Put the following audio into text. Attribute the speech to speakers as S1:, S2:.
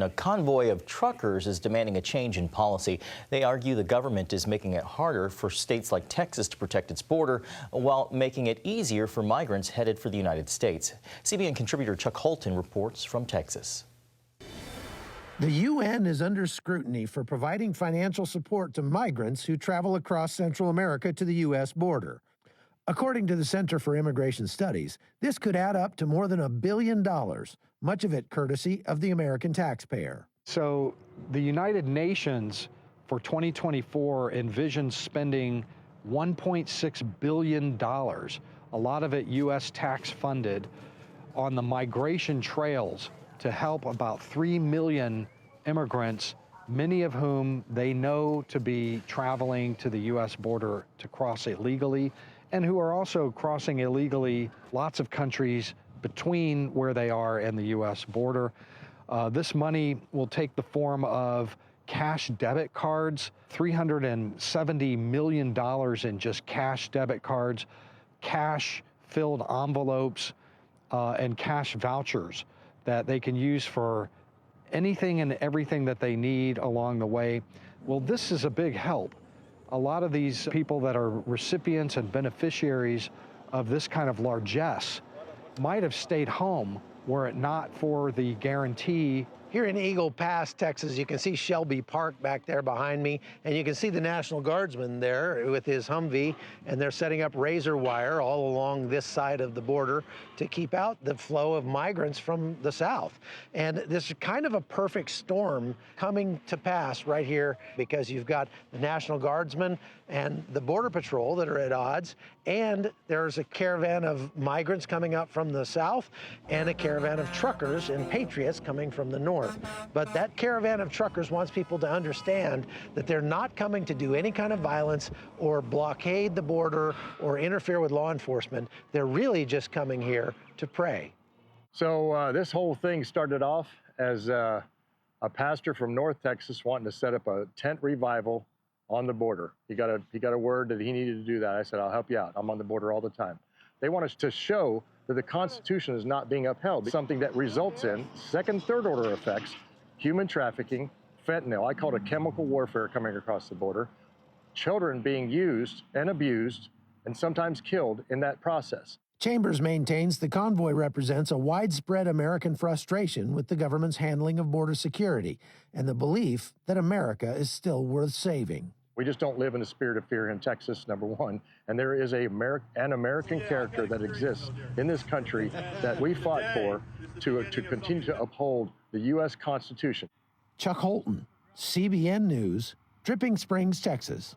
S1: A convoy of truckers is demanding a change in policy. They argue the government is making it harder for states like Texas to protect its border while making it easier for migrants headed for the United States. CBN contributor Chuck Holton reports from Texas.
S2: The UN is under scrutiny for providing financial support to migrants who travel across Central America to the U.S. border. According to the Center for Immigration Studies, this could add up to more than $1 billion, much of it courtesy of the American taxpayer.
S3: So the United Nations for 2024 envisions spending $1.6 billion, a lot of it U.S. tax funded, on the migration trails to help about 3 million immigrants, many of whom they know to be traveling to the U.S. border to cross illegally, and who are also crossing illegally lots of countries between where they are and the U.S. border. This money will take the form of cash debit cards, $370 million in just cash debit cards, cash-filled envelopes, and cash vouchers that they can use for anything and everything that they need along the way. Well, this is a big help. A lot of these people that are recipients and beneficiaries of this kind of largesse might have stayed home were it not for the guarantee.
S2: Here in Eagle Pass, Texas, you can see Shelby Park back there behind me, and you can see the National Guardsman there with his Humvee, and they're setting up razor wire all along this side of the border to keep out the flow of migrants from the south. And this is kind of a perfect storm coming to pass right here, because you've got the National Guardsman and the Border Patrol that are at odds, and there's a caravan of migrants coming up from the south and a caravan of truckers and patriots coming from the north. But that caravan of truckers wants people to understand that they're not coming to do any kind of violence or blockade the border or interfere with law enforcement. They're really just coming here to pray.
S4: So this whole thing started off as a pastor from North Texas wanting to set up a tent revival on the border. He got a word that he needed to do that. I said, I'll help you out. I'm on the border all the time. They want us to show that the Constitution is not being upheld, something that results in second, third order effects, human trafficking, fentanyl. I call it a chemical warfare coming across the border, children being used and abused and sometimes killed in that process.
S2: Chambers maintains the convoy represents a widespread American frustration with the government's handling of border security and the belief that America is still worth saving.
S4: We just don't live in a spirit of fear in Texas, number one. And there is an American character that exists in this country that we fought for to continue to uphold the U.S. Constitution.
S2: Chuck Holton, CBN News, Dripping Springs, Texas.